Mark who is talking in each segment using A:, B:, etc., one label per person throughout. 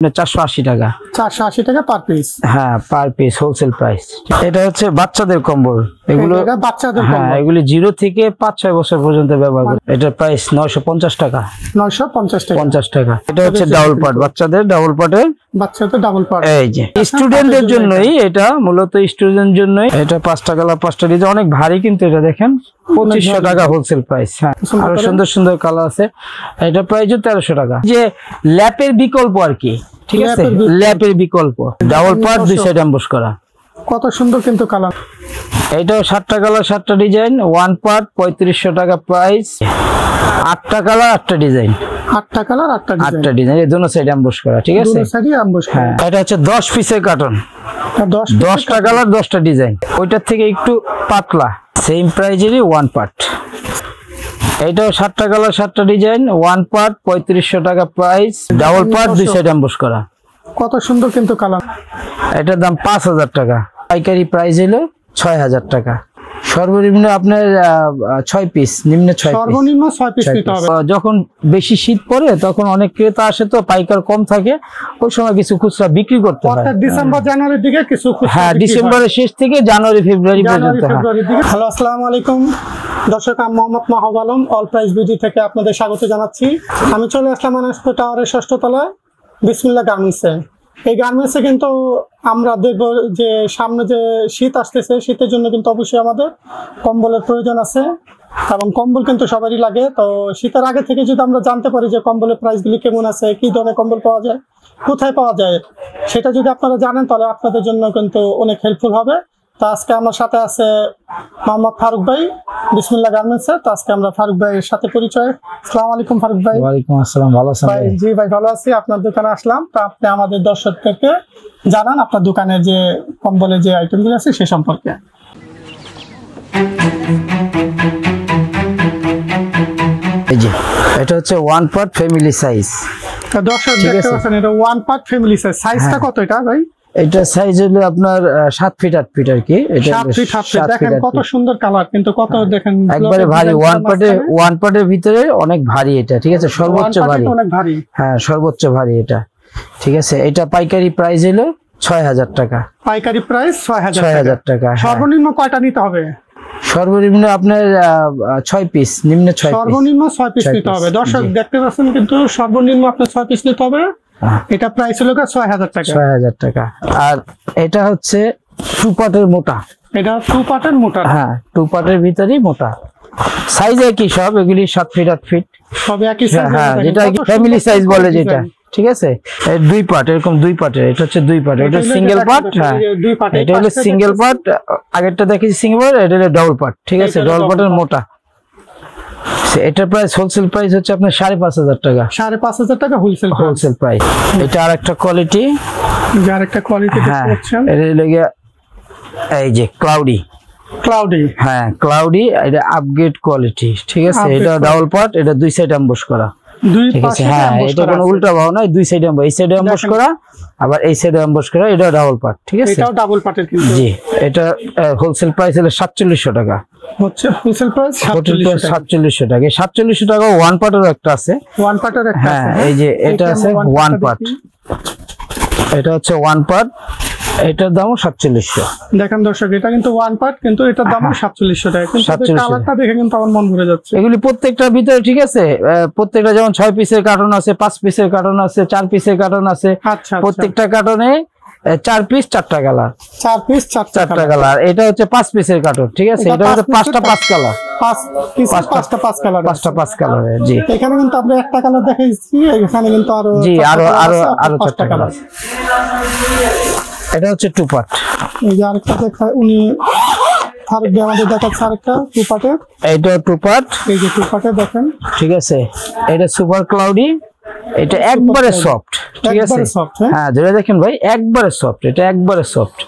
A: 480 টাকা।
B: 480 টাকা per piece.
A: হ্যাঁ, পার পিস হোলসেল প্রাইস। এটা হচ্ছে বাচ্চাদের কম্বল। এগুলো
B: বাচ্চাদের
A: কম্বল। হ্যাঁ, এগুলো 0 থেকে 5-6 বছর পর্যন্ত ব্যবহার করে। এটার প্রাইস 950 টাকা।
B: 950 টাকা।
A: 50 টাকা। এটা হচ্ছে ডাবল পার্ট, বাচ্চাদের ডাবল পার্টের।
B: বাচ্চাদের ডাবল পার্ট।
A: এই যে স্টুডেন্টদের জন্যই, এটা মূলত স্টুডেন্টদের জন্যই। এটা 5টা কালার 5টা ডিজাইন, অনেক ভারী কিন্তু এটা দেখেন 2500 টাকা হোলসেল প্রাইস। হ্যাঁ, আরো সুন্দর সুন্দর কালার আছে। এটা প্রাইস 1300 টাকা। যে ল্যাপের বিকল্প আর কি, ঠিক আছে, ল্যাপের বিকল্প ডাবল পার্ট 2 সাইড এমবস করা।
B: কত সুন্দর কিন্তু কালার।
A: এটাও 7টা কালার 7টা ডিজাইন, ওয়ান পার্ট 3500 টাকা প্রাইস। 8টা কালার 8টা ডিজাইন।
B: 8টা কালার 8টা
A: ডিজাইন, এই দুটো সাইড এমবস করা, ঠিক আছে।
B: দুটো সাইডে এমবস করা।
A: হ্যাঁ, এটা হচ্ছে 10 পিসের কার্টন। 10টা কালার 10টা ডিজাইন। ওইটার থেকে একটু পাতলা, সেম প্রাইজেরই ওয়ান পার্ট। এটাও 7টা কালার 7টা ডিজাইন, ওয়ান পার্ট 3500 টাকা price. Double part 2 side emboss করা।
B: কত সুন্দর কিন্তু কালার।
A: এটার দাম 5000 টাকা। পাইকারি প্রাইস হলো 6000 টাকা। সর্বনিম্ন আপনার 6 পিস, নিম্ন 6 পিস,
B: সর্বনিম্ন 6 পিস নিতে হবে।
A: যখন বেশি শীত পড়ে তখন অনেক ক্রেতা আসে, তো পাইকার কম থাকে, ওই সময় কিছু খুচরা বিক্রি করতে হয়।
B: অর্থাৎ ডিসেম্বর জানুয়ারির দিকে কিছু খুচরা।
A: হ্যাঁ, ডিসেম্বরের শেষ থেকে জানুয়ারি ফেব্রুয়ারি পর্যন্ত।
B: হ্যালো, আসসালামু আলাইকুম দর্শক, আমি Mohammad Mahbub Alam all price beauty থেকে আপনাদের স্বাগত জানাচ্ছি। আমি চলে আসলাম আনাসপুর টাওয়ারের 6ষ্ঠ তলায় বিসমিল্লাহ গার্মেন্টসে। এই গার্মেন্টসে কিন্তু আমরা দেখব যে সামনে যে শীত আসতেছে, শীতের জন্য কিন্তু অবশ্যই আমাদের কম্বলের প্রয়োজন আছে, এবং কম্বল কিন্তু সবারই লাগে। তো শীতের আগে থেকে যদি আমরা জানতে পারি যে কম্বলের প্রাইসগুলি কেমন আছে, কী ধরনের কম্বল পাওয়া যায়, কোথায় পাওয়া যায়, সেটা যদি আপনারা জানেন তাহলে আপনাদের জন্য কিন্তু অনেক হেল্পফুল হবে। তো আজকে আমার সাথে আছে মোহাম্মদ ফারুক ভাই, বিসমিল্লাহ গার্মেন্টসে। তো আজকে আমরা ফারুক ভাইয়ের সাথে পরিচয়। আসসালামু আলাইকুম ফারুক ভাই।
A: ওয়ালাইকুম আসসালাম, ভালো আছেন
B: ভাই? জি ভাই, ভালো আছি। আপনার দোকানে আসলাম, তো আপনি আমাদের দর্শকদেরকে জানান আপনার দোকানের যে কম্বলের যে আইটেমগুলো আছে সে সম্পর্কে।
A: এই যে এটা হচ্ছে ওয়ান পার্ট ফ্যামিলি সাইজ।
B: তো দর্শক দেখতে পাচ্ছেন এটা ওয়ান পার্ট ফ্যামিলি সাইজ। সাইজটা কত এটা ভাই?
A: এটা সাইজ হলো আপনার 7 ফিট 8 ফিট আর কি। এটা
B: 7 ফিট 8 ফিট। দেখেন কত সুন্দর কালার, কিন্তু কত দেখেন
A: একবারে ভারী। ওয়ান পার্টের ভিতরে অনেক ভারী এটা, ঠিক আছে, সর্বোচ্চ ভারী।
B: অনেক ভারী।
A: হ্যাঁ, সর্বোচ্চ ভারী এটা, ঠিক আছে। এটা পাইকারি প্রাইস হলো 6000 টাকা।
B: পাইকারি প্রাইস
A: 6000 টাকা।
B: সর্বনিম্ন কয়টা নিতে হবে?
A: সর্বনিম্ন আপনার 6 পিস, নিম্ন 6 পিস।
B: সর্বনিম্ন 6 পিস নিতে হবে। দর্শক দেখতে পাচ্ছেন কিন্তু সর্বনিম্ন আপনার 6 পিস নিতে হবে। এটা প্রাইস হলো 6000 টাকা।
A: 6000 টাকা। আর এটা হচ্ছে 2 পার্টের মোটা।
B: এটা 2 পার্টের মোটা।
A: হ্যাঁ, 2 পার্টের ভিতরেই মোটা। সাইজ একই সব, এগুলি 7 ফিট 8 ফিট
B: সব একই সাইজ।
A: হ্যাঁ, যেটা ফ্যামিলি সাইজ বলে যেটা, ঠিক আছে। 2 পার্ট, এরকম 2 পার্টের। এটা হচ্ছে 2 পার্ট, এটা সিঙ্গেল পার্ট। হ্যাঁ, এটা হলো সিঙ্গেল পার্ট। আগেরটা দেখেছি সিঙ্গেল পার্ট, এটা হলো ডাবল পার্ট, ঠিক আছে। ডাবল পার্টের মোটা। এটার প্রাইস হোলসেল প্রাইস হচ্ছে আপনার 5500 টাকা।
B: 5500 টাকা হোলসেল
A: প্রাইস। এটা আরেকটা কোয়ালিটি,
B: আরেকটা কোয়ালিটি দেখতে পাচ্ছেন।
A: এটা লাগে এই যে ক্লাউডি। হ্যাঁ, ক্লাউডি, এটা আপগ্রেড কোয়ালিটি, ঠিক আছে। এটা ডাবল পার্ট, এটা 2 সাইড এমবস করা, ঠিক আছে। হ্যাঁ, এটা কোনো উল্টা ভাও নয়, 2 সাইড এমবস, এই সাইডে এমবস করা, আবার এই সাইডে এমবস করা। এটা ডাবল পার্ট, ঠিক আছে।
B: এটাও ডাবল পার্টের কিন্তু।
A: জি, এটা হোলসেল প্রাইস হলো 4700 টাকা।
B: হচ্ছে হোলসেল প্রাইস
A: 4700 টাকা। 4700 টাকা। ওয়ান পার্টের একটা আছে,
B: ওয়ান পার্টের একটা আছে।
A: হ্যাঁ, এই যে এটা আছে ওয়ান পার্ট। এটা হচ্ছে ওয়ান পার্ট, এটার দাম 4700।
B: দেখেন দর্শক, এটা কিন্তু ওয়ান পার্ট, কিন্তু এটার দাম 4700 টাকা। কিন্তু কালারটা দেখে কিন্তু আমার মন ভরে যাচ্ছে।
A: এগুলি প্রত্যেকটার ভিতরে, ঠিক আছে, প্রত্যেকটা যেমন 6 পিসের কার্টন আছে, 5 পিসের কার্টন আছে, 4 পিসের কার্টন আছে।
B: আচ্ছা,
A: প্রত্যেকটা কার্টনে 4 পিস 4টা কালার।
B: 4 পিস 4টা
A: কালার। এটা হচ্ছে 5 পিসের কার্টন, ঠিক আছে। এটা হচ্ছে 5টা 5 কালার।
B: 5 পিস 5টা 5 কালার।
A: 5টা 5 কালারের। জি,
B: এখানে কিন্তু আমরা একটা কালার দেখাইছি, এখানে কিন্তু আরো
A: জি আরো 4টা কালার। এটা হচ্ছে 2 পার্ট।
B: এই যে আরেকটা দেখায় উনি ফারুক ভাই আমাদের দেখাচ্ছে আরেকটা 2 পার্টের।
A: এইটা 2 পার্ট,
B: এই যে 2 পার্টের দেখেন,
A: ঠিক আছে। এটা সুপার ক্লাউডি, এটা একবারে সফট, ঠিক আছে। হ্যাঁ, ধরে দেখেন ভাই, একবারে সফট, এটা একবারে সফট।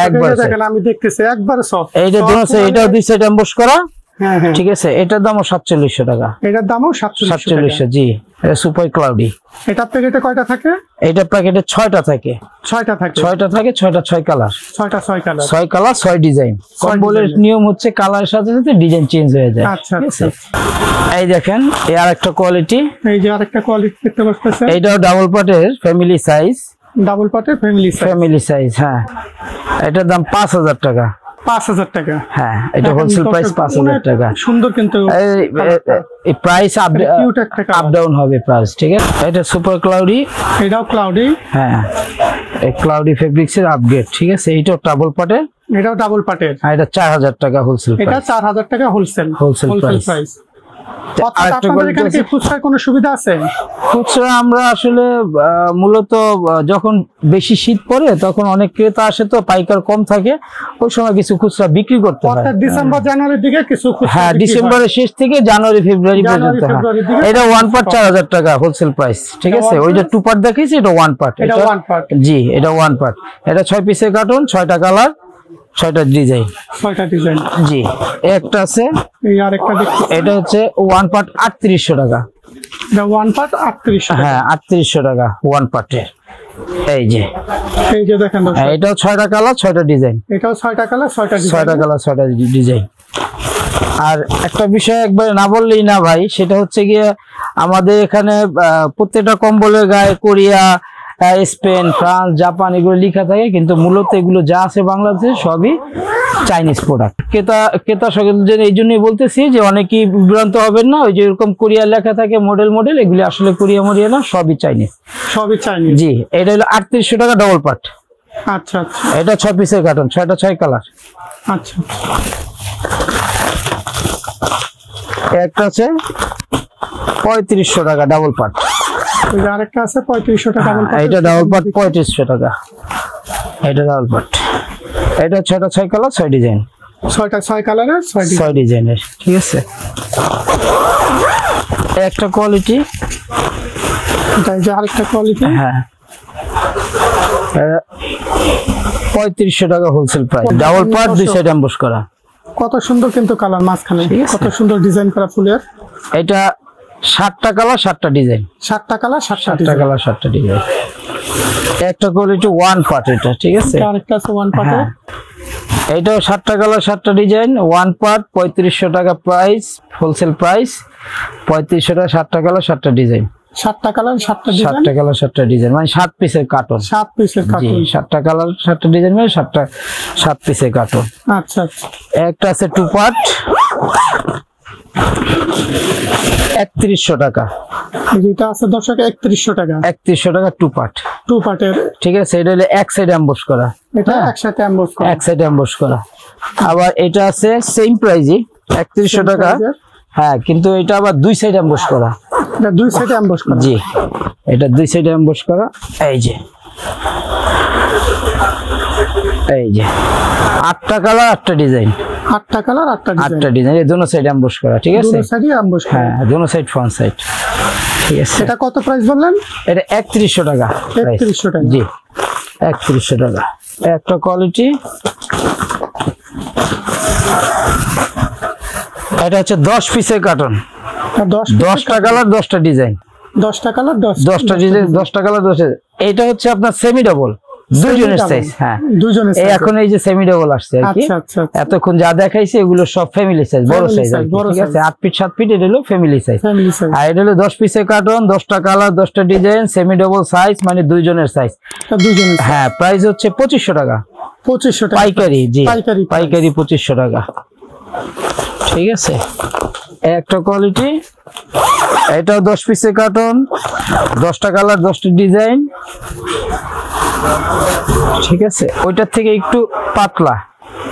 B: একবারে দেখেন, আমি দেখতেছি একবারে সফট।
A: এইটা দুটো, এটাও 2 সাইড এমবস করা,
B: হ্যাঁ হ্যাঁ
A: ঠিক আছে, এটার দামও 4700 টাকা।
B: এটার দামও 4700 টাকা।
A: 4700, জি। এটা সুপার ক্লাউডি।
B: এটা প্যাকেটে কয়টা থাকে?
A: এটা প্যাকেটে 6টা থাকে।
B: 6টা থাকে।
A: 6টা থাকে, 6টা 6 কালার।
B: 6টা 6 কালার।
A: 6 colour 6 design. কম্বলের নিয়ম হচ্ছে কালারের সাথে সাথে ডিজাইন চেঞ্জ হয়ে যায়।
B: আচ্ছা
A: ঠিক
B: আচ্ছা।
A: আছে, এই দেখেন এই আরেকটা কোয়ালিটি।
B: এই যে আরেকটা কোয়ালিটি দেখতে পাচ্ছেন,
A: এইটাও ডাবল পাটের ফ্যামিলি সাইজ।
B: ডাবল পাটের ফ্যামিলি সাইজ।
A: ফ্যামিলি সাইজ, হ্যাঁ। এটার দাম 5000 টাকা।
B: 5000 টাকা।
A: হ্যাঁ, এটা হোলসেল প্রাইস 5000 টাকা।
B: সুন্দর কিন্তু
A: এই প্রাইস
B: কিউট একটা
A: আপ
B: কালার।
A: ডাউন হবে প্রাইস, ঠিক আছে। এটা সুপার ক্লাউডি।
B: এটাও ক্লাউডি।
A: হ্যাঁ, এই ক্লাউডি ফেব্রিক্স এর আপগ্রেড, ঠিক আছে। এইটাও ডাবল পাটের।
B: এটাও ডাবল পাটের।
A: আর এটা 4000 টাকা হোলসেল
B: এটা
A: প্রাইস।
B: 4000 টাকা হোলসেল।
A: Wholesale price. আরেকটা
B: আপনাদের এখানে কি খুচরার কোনো সুবিধা আছে?
A: খুচরা আমরা আসলে মূলত যখন বেশি শীত পড়ে তখন অনেক ক্রেতা আসে, তো পাইকার কম থাকে, ওই সময় কিছু খুচরা বিক্রি করতে হয়।
B: অর্থাৎ ডিসেম্বর জানুয়ারির দিকে কিছু খুচরা
A: হ্যাঁ,
B: বিক্রি হয়।
A: ডিসেম্বরের শেষ থেকে জানুয়ারি ফেব্রুয়ারি
B: জানুয়ারি,
A: পর্যন্ত।
B: ফেব্রুয়ারির দিকে
A: এটা 1 পার্ট 4000 টাকা হোলসেল প্রাইস, ঠিক আছে।
B: one
A: ওইটা
B: part?
A: 2 পার্ট দেখাইছি, এটা 1 পার্ট।
B: এটা 1 পার্ট।
A: জি, এটা 1 পার্ট। এটা 6 পিসের কার্টুন, 6টা কালার, 6টা ডিজাইন।
B: 6টা ডিজাইন।
A: জি, একটা আছে,
B: এই আরেকটা দেখতে,
A: এটা হচ্ছে 1 পার্ট 3800 টাকা।
B: এটা 1 পার্ট 3800 টাকা।
A: হ্যাঁ, 3800 টাকা 1 পার্টের। এই যে
B: এই যে দেখেন দর্শক,
A: এটাও 6টা কালার, 6টা ডিজাইন।
B: এটাও 6টা কালার, 6টা ডিজাইন।
A: 6টা কালার, 6টা ডিজাইন। আর একটা বিষয় একবারে না বললেই না ভাই, সেটা হচ্ছে গিয়ে আমাদের এখানে প্রত্যেকটা কম্বলের গায়ে কোরিয়া, স্পেন, ফ্রান্স, জাপান এগুলো লেখা থাকে, কিন্তু মূলত এগুলো যা আছে বাংলাদেশে সবই চাইনিজ প্রোডাক্ট। ক্রেতা সকলের এই জন্যই বলতেছি যে অনেকেই বিভ্রান্ত হবেন না। ওই যে এরকম কোরিয়া লেখা থাকে মডেল, এগুলি আসলে কোরিয়া না, সবই চাইনিজ।
B: সবই চাইনিজ।
A: জি, এটা হলো 3800 টাকা ডাবল পার্ট।
B: আচ্ছা আচ্ছা
A: এটা 6 পিসের কার্টন, 6টা 6 কালার।
B: আচ্ছা।
A: একটা আছে 3500 টাকা ডাবল পার্ট।
B: এই যে আরেকটা আছে 3500 টাকা ডাবল পার্ট।
A: এটা ডাবল পার্ট 3500 টাকা। এটা ডাবল পার্ট। এটা 6টা 6 কালার, 6 ডিজাইন।
B: 6টা 6 কালারের, 6 ডিজাইন।
A: 6 ডিজাইনের, ঠিক আছে। একটা কোয়ালিটি।
B: এটা এই যে আরেকটা কোয়ালিটি।
A: হ্যাঁ, 3500 টাকা wholesale price. Double part, 2 side emboss করা।
B: কত সুন্দর কিন্তু কালার মাঝখানে,
A: ঠিক আছে।
B: কত সুন্দর ডিজাইন করা ফুলের।
A: এটা 7টা কালার, 7টা ডিজাইন।
B: 7টা কালার, 7টা
A: 7টা
B: ডিজাইন।
A: কালার, 7টা ডিজাইন। একটা কোয়ালিটি 1 পার্ট, এটা ঠিক আছে।
B: এটা আরেকটা আছে 1 পার্টের।
A: হ্যাঁ, এটাও 7টা কালার, 7টা ডিজাইন, 1 পার্ট, 3500 টাকা প্রাইস, হোলসেল প্রাইস 3500 টাকা। 7টা কালার, 7টা ডিজাইন।
B: 7টা কালার, 7টা ডিজাইন।
A: 7টা কালার, 7টা ডিজাইন, মানে 7 পিসের কার্টন।
B: 7 পিসের
A: জি,
B: কার্টুন।
A: 7টা কালার, 7টা ডিজাইন, মানে 7 পিসের কার্টন।
B: আচ্ছা আচ্ছা।
A: একটা আছে 2 পার্ট, 3100 টাকা।
B: যেটা আছে দর্শক 3100 টাকা।
A: 3100 টাকা 2 পার্ট,
B: 2 পার্টের।
A: ঠিক আছে। এটা হলো এক সাইড এমবস করা,
B: এটা একসাথে এমবস করা।
A: এক সাইড এমবস করা। আবার এটা আছে সেম প্রাইজই 3100 টাকা। হ্যাঁ, কিন্তু এটা আবার 2 সাইড এমবস করা।
B: এটা 2 সাইডে এমবস করা।
A: জি, এটা 2 সাইডে এমবস করা। এই যে 8টা কালার, 8টা ডিজাইন।
B: 8টা কালার, 8টা ডিজাইন।
A: 8টা ডিজাইন, এই দুটো সাইড এমবস করা, ঠিক আছে।
B: দুটো সাইডে এমবস করা।
A: হ্যাঁ, দুটো সাইড ফ্রন্ট সাইড, ঠিক আছে।
B: এটা কত প্রাইস বললেন?
A: এটা 3100 টাকা।
B: 3100 টাকা।
A: জি, 3100 টাকা। একটা কোয়ালিটি। এটা হচ্ছে 10 পিসের কার্টন, 10টা কালার, 10টা ডিজাইন।
B: 10টা কালার,
A: 10টা ডিজাইন, 10টা কালার, 10টা। এটা হচ্ছে আপনার সেমি ডাবল, দুজনের সাইজ। হ্যাঁ,
B: দুজনের সাইজ।
A: এখন এই যে সেমি ডাবল আসছে আর কি।
B: আচ্ছা আচ্ছা।
A: এতক্ষণ যা দেখাইছে এগুলো সব ফ্যামিলি সাইজ, বড় সাইজ, ঠিক আছে। 8 ফিট 7 ফিট, এটা হলো ফ্যামিলি সাইজ।
B: Family size.
A: আর এটা হলো 10 পিসের কার্টন, 10টা কালার, 10টা ডিজাইন, সেমি ডাবল সাইজ, মানে দুইজনের সাইজ।
B: এটা দুজনের।
A: হ্যাঁ, প্রাইস হচ্ছে 2500 টাকা
B: 2500 টাকা
A: পাইকারি। জি,
B: পাইকারি।
A: পাইকারি 2500 টাকা, ঠিক আছে। একটা কোয়ালিটি। এটাও 10 পিসের কার্টন, 10টা কালার, 10টা ডিজাইন, ঠিক আছে। ওইটার থেকে একটু পাতলা,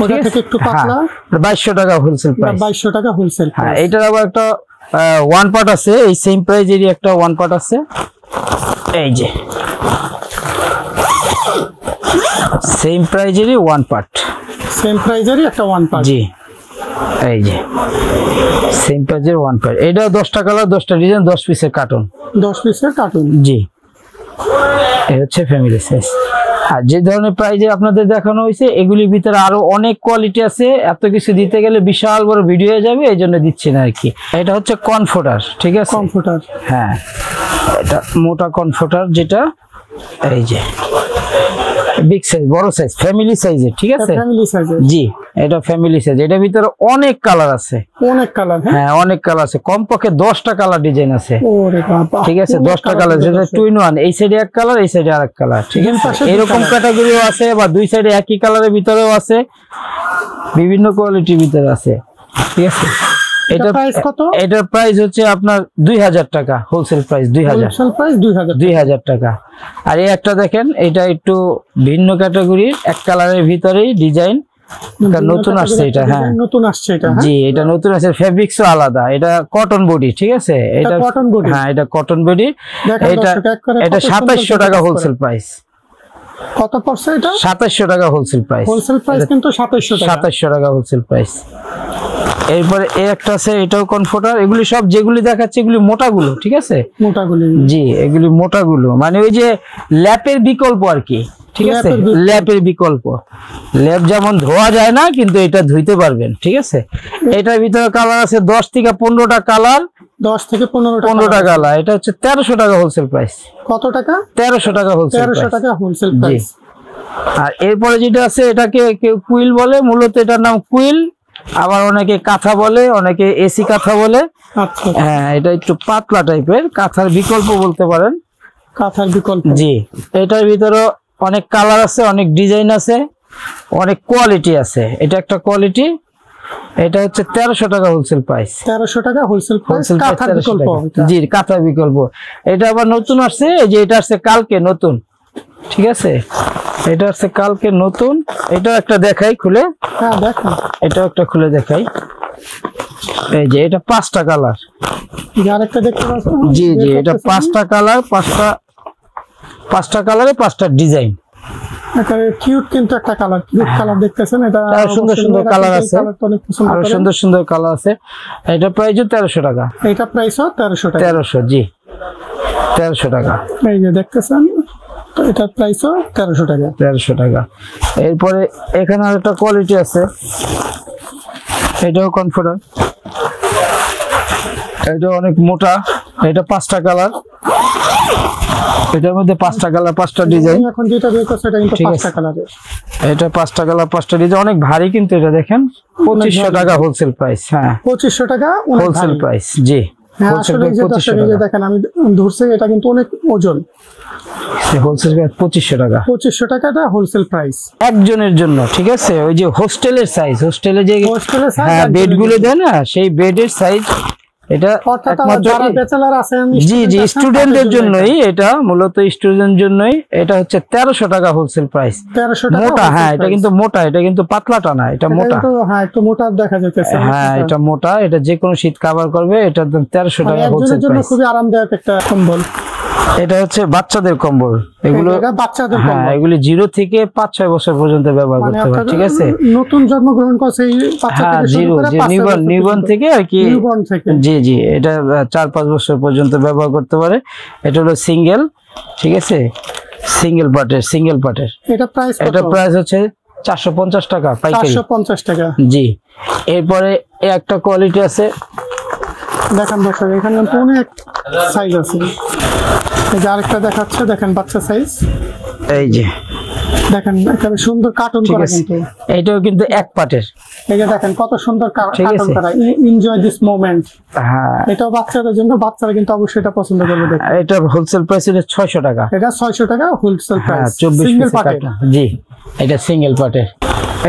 B: ওটা থেকে একটু পাতলা।
A: 2200 টাকা হোলসেল প্রাইস।
B: 2200 টাকা হোলসেল।
A: হ্যাঁ, এটার আবার একটা 1 পার্ট আছে, এই সেম প্রাইজেরই একটা 1 পার্ট আছে। এই যে সেম প্রাইজেরই 1 পার্ট,
B: সেম প্রাইজেরই একটা 1 পার্ট।
A: জি, এই যে সেম প্রাইজের 1 পার্ট। এটাও 10টা কালার, 10টা ডিজাইন, 10 পিসের কার্টন।
B: 10 পিসের কার্টুন।
A: জি, এই হচ্ছে ফ্যামিলি সাইজ। হ্যাঁ, যে ধরনের প্রাইজে আপনাদের দেখানো হয়েছে এগুলির ভিতরে আরো অনেক কোয়ালিটি আছে, এত কিছু দিতে গেলে বিশাল বড় ভিডিও হয়ে যাবে, এই জন্য দিচ্ছি না আর কি। এটা হচ্ছে কনফোর্টার, ঠিক আছে,
B: কমফোর্টার।
A: হ্যাঁ এটা মোটা কনফোর্টার, যেটা এই যে বিগ সাইজ, বড় সাইজ, ফ্যামিলি সাইজের, ঠিক আছে,
B: ফ্যামিলি সাইজের।
A: জি এটা ফ্যামিলি সাইজ। এটার ভিতরে অনেক কালার আছে,
B: অনেক কালার।
A: হ্যাঁ অনেক কালার আছে, কমপক্ষে 10টা কালার ডিজাইন আছে,
B: ওরে বাবা,
A: ঠিক আছে, 10টা কালার, যেটা 2 in 1, এই সাইডে এক কালার, এই সাইডে আরেক কালার, ঠিক আছে, এরকম ক্যাটাগরিও আছে, বা দুই সাইডে একই কালারের ভিতরেও আছে, বিভিন্ন কোয়ালিটির ভিতরে আছে, ঠিক আছে। এটা
B: প্রাইস কত?
A: এটার প্রাইস হচ্ছে আপনার 2000 টাকা, হোলসেল প্রাইস 2000,
B: হোলসেল প্রাইস 2000,
A: 2000 টাকা। আর এই একটা দেখেন, এটা একটু ভিন্ন ক্যাটাগরির, এক কালারের ভিতরেই ডিজাইন, নতুন আসছে এটা, হ্যাঁ
B: নতুন আসছে এটা,
A: জি এটা নতুন আছে, ফেব্রিক্সও আলাদা, এটা কটন বডি, ঠিক আছে, এটা
B: কটন বডি,
A: হ্যাঁ এটা কটন বডি। এটা 2700 টাকা হোলসেল প্রাইস।
B: কত পড়ছে এটা?
A: 2700 টাকা হোলসেল প্রাইস।
B: হোলসেল প্রাইস কিন্তু 2700 টাকা,
A: 2700 টাকা হোলসেল প্রাইস। এরপরে এই একটা আছে, এটাও কনফোর্টার। এগুলি সব যেগুলি দেখাচ্ছে এগুলি মোটাগুলো, ঠিক আছে,
B: মোটাগুলো,
A: জি এগুলি মোটাগুলো, মানে ওই যে ল্যাপের বিকল্প আর কি, ঠিক আছে, ল্যাপের বিকল্প। ল্যাপ যেমন ধোয়া যায় না, কিন্তু এটা ধুইতে পারবেন, ঠিক আছে। এটার ভিতরে কালার আছে 10 থেকে 15টা কালার,
B: 10 থেকে 15টা
A: কালার। এটা হচ্ছে 1300 টাকা হোলসেল প্রাইস।
B: কত টাকা?
A: 1300 টাকা হোলসেল,
B: 1300 টাকা হোলসেল প্রাইস।
A: আর এরপরে যেটা আছে, এটাকে কেউ কুইল বলে, মূলত এটার নাম কুইল, আবার অনেকে কাঁথা বলে, অনেকে এসি কাঁথা বলে।
B: আচ্ছা,
A: হ্যাঁ এটা একটু পাতলা টাইপের, কাঁথার বিকল্প বলতে পারেন,
B: কাঁথার বিকল্প,
A: জি। এটার ভিতরে অনেক কালার আছে, অনেক ডিজাইন আছে, অনেক কোয়ালিটি আছে। এটা একটা কোয়ালিটি, এটা হচ্ছে 1300 টাকা হোলসেল প্রাইস।
B: 1300 টাকা হোলসেল প্রাইস, কাঁথার বিকল্প,
A: জি কাঁথার বিকল্প। এটা আবার নতুন আসছে, এই যে এটা আসছে কালকে নতুন, ঠিক আছে, এটা আসছে কালকে নতুন। এটা একটা দেখাই খুলে,
B: হ্যাঁ দেখেন,
A: এটাও একটা খুলে দেখাই। এই যে এটা 5টা কালার,
B: আরেকটা দেখতে পাচ্ছেন,
A: জি জি এটা 5টা কালার, 5টা কালারে 5টা ডিজাইন।
B: এটা কিউট, কিন্তু একটা কালার, কিউট কালার দেখতেছেন, এটা
A: সুন্দর সুন্দর কালার আছে,
B: অনেক পছন্দ
A: আরো
B: করেন।
A: সুন্দর সুন্দর কালার আছে। এটা প্রাইসও 1300 টাকা।
B: এটা প্রাইসও 1300 টাকা,
A: 1300, জি 1300 টাকা।
B: এই যে দেখতেছেন, তো এটার প্রাইসও 1300 টাকা,
A: 1300 টাকা। এরপরে এখানে আরেকটা কোয়ালিটি আছে, এটাও কনফোর্টার, এটা অনেক মোটা, এটা 5টা কালার, এটার মধ্যে 5টা কালার, 5টা ডিজাইন।
B: এখন যেটা বের করছে এটা কিন্তু 5টা কালারের,
A: এটা 5টা কালার, 5টা ডিজাইন, অনেক ভারী কিন্তু এটা দেখেন, 2500 টাকা হোলসেল প্রাইস। হ্যাঁ
B: 2500 টাকা
A: হোলসেল প্রাইস, জি
B: হ্যাঁ। আসলে এই যে দর্শক, এই যে দেখেন আমি ধরছি, এটা কিন্তু অনেক ওজন,
A: হোলসেল প্রাইস 2500 টাকা।
B: 2500 টাকা এটা হোলসেল প্রাইস
A: একজনের জন্য, ঠিক আছে, ওই যে হোস্টেলের সাইজ, হোস্টেলে যে
B: হোস্টেলের সাইজ,
A: হ্যাঁ বেড গুলো দেয় না, সেই বেডের সাইজ এটা
B: অর্থাৎ
A: একমাত্র,
B: যারা ব্যাচেলর আছেন,
A: জি জি স্টুডেন্টদের জন্যই, এটা মূলত স্টুডেন্ট জন্যই। এটা হচ্ছে 1300 টাকা হোলসেল প্রাইস।
B: 1300 টাকা
A: মোটা, হ্যাঁ এটা কিন্তু মোটা, এটা কিন্তু পাতলাটা না, এটা মোটা,
B: হ্যাঁ একটু মোটা দেখা যাচ্ছে,
A: হ্যাঁ এটা মোটা, এটা যে কোনো শীত কভার করবে। এটা 1300 টাকা হোলসেল
B: জন্য
A: প্রাইস।
B: খুবই আরামদায়ক একটা কম্বল।
A: এটা হচ্ছে বাচ্চাদের কম্বল, এগুলো
B: এটা বাচ্চাদের
A: হ্যাঁ
B: কম্বল,
A: এগুলি 0 থেকে 5-6 বছর পর্যন্ত ব্যবহার
B: মানে
A: করতে পারে, ঠিক আছে,
B: নতুন জন্মগ্রহণ করছে এই বাচ্চা
A: হ্যাঁ
B: থেকে শুরু করে 5
A: নিউবর্ন থেকে আর কি,
B: নিউবর্ন থেকে,
A: জি জি এটা 4-5 বছর পর্যন্ত ব্যবহার করতে পারে। এটা হলো সিঙ্গেল, ঠিক আছে, সিঙ্গেল পার্টের।
B: এটা প্রাইস কত?
A: এটা প্রাইস হচ্ছে 450 টাকা পাইকারি,
B: 450 টাকা,
A: জি। এরপরে একটা কোয়ালিটি আছে,
B: দেখেন দর্শক, এখানে কিন্তু অনেক সাইজ আছে। এই যে আরেকটা দেখাচ্ছে, দেখেন বাচ্চা সাইজ,
A: এই যে
B: দেখেন একেবারে সুন্দর কার্টুন
A: ঠিক
B: করা,
A: আছে,
B: কিন্তু
A: এটাও কিন্তু এক পার্টের,
B: এই যে দেখেন কত সুন্দর
A: ঠিক
B: কার্টুন
A: আছে।
B: করা, এনজয় দিস মোমেন্ট।
A: হ্যাঁ
B: এটাও বাচ্চাদের জন্য, বাচ্চারা কিন্তু অবশ্যই এটা পছন্দ করবে দেখতে।
A: এটা হোলসেল প্রাইস হচ্ছে 600 টাকা।
B: এটা 600 টাকা হোলসেল
A: হ্যাঁ
B: প্রাইস,
A: 24
B: সিঙ্গেল
A: পিসের
B: পার্টের।
A: কার্টন, জি এটা সিঙ্গেল পার্টের।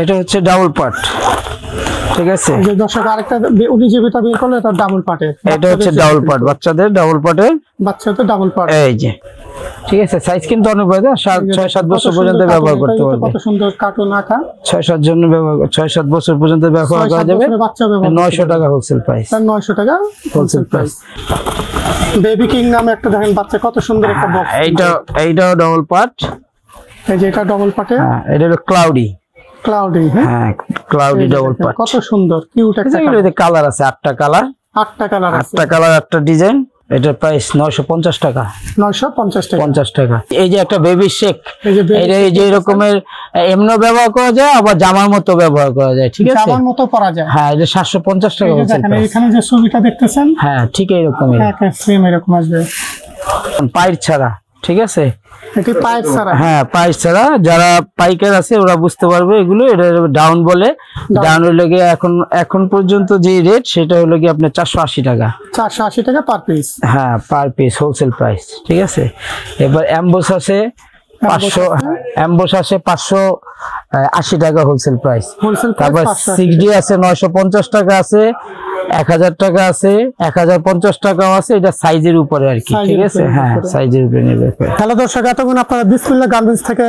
A: এটা হচ্ছে ডাবল পার্ট, ঠিক আছে,
B: এই যে দর্শক আরেকটা উনি যেটা বের করলো, এটা ডাবল পার্টের,
A: এটা হচ্ছে ডাবল পার্ট, বাচ্চাদের ডাবল পার্টের,
B: বাচ্চাদের ডাবল পার্ট,
A: এই যে ঠিক আছে। সাইজ কিন্তু অনেক বড়, 6-7 বছর পর্যন্ত ব্যবহার করতে পারবে,
B: কত সুন্দর কার্টুন আঁকা,
A: 6-7 বছর পর্যন্ত ব্যবহার করা যাবে।
B: বাচ্চা ব্যবহার
A: 900 টাকা হোলসেল প্রাইস,
B: 900 টাকা হোলসেল প্রাইস। বেবি কিং নামে একটা দেখেন বাচ্চা, কত সুন্দর একটা বক্স,
A: এইটাও ডাবল পার্ট,
B: এই যে এটা ডাবল পার্টে,
A: হ্যাঁ এটা হলো ক্লাউডি, হ্যাঁ ক্লাউডি ডাবল পার্ট,
B: কত সুন্দর কিউট একটা
A: কালার আছে 8টা কালার,
B: 8টা কালার আছে,
A: 8টা কালার, 8টা ডিজাইন। এটার প্রাইস 950 টাকা।
B: 950 টাকা।
A: 50 টাকা। এই যে একটা বেবি শেক,
B: এই যে baby
A: এই যে এরকমের এমনও ব্যবহার করা যায়, আবার জামার মতো ব্যবহার করা যায়, ঠিক আছে?
B: জামার মতো পরা যায়।
A: হ্যাঁ, এটা 750 টাকা
B: এই যে
A: হোলসেল
B: দেখেন
A: প্রাইস।
B: এখানে যে ছবিটা দেখতেছেন,
A: হ্যাঁ, ঠিক এইরকমই,
B: সেম এরকম আসবে,
A: পাইপ ছাড়া, ঠিক আছে?
B: এটি পাইপ ছাড়া।
A: হ্যাঁ, পাইপ ছাড়া। যারা পাইকার আছে ওরা বুঝতে পারবে এগুলো। এটা ডাউন বলে, ডাউন হলো গিয়ে এখন পর্যন্ত যে রেট সেটা হলো গিয়ে আপনার 480 টাকা।
B: 480 টাকা পার পিস।
A: হ্যাঁ, পার পিস হোলসেল প্রাইস, ঠিক আছে? এবার অ্যাম্বোস আছে 500, অ্যাম্বোস আছে 580 টাকা হোলসেল প্রাইস।
B: হোলসেল
A: তারপর 6D আছে 950 টাকা আছে, 1000 টাকা আছে, 1050 টাকাও আছে। এটা সাইজের উপরে আর কি, ঠিক আছে? হ্যাঁ, সাইজের উপরে নেবে।
B: হ্যালো দর্শক, এতক্ষণ আপনারা বিসমিল্লাহ গার্মেন্টস থেকে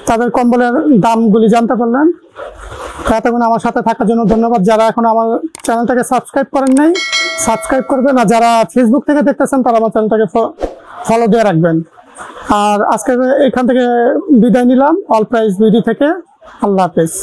B: তাদের কম্বলের দামগুলি জানতে পারলেন। এতক্ষণ আমার সাথে থাকার জন্য ধন্যবাদ। যারা এখন আমার চ্যানেলটাকে সাবস্ক্রাইব করেন নাই, সাবস্ক্রাইব করবেন। আর যারা ফেসবুক থেকে দেখতেছেন তারা আমার চ্যানেলটাকে ফলো দিয়ে রাখবেন। আর আজকে এখান থেকে বিদায় নিলাম অল প্রাইস বিডি থেকে। আল্লাহ হাফেজ।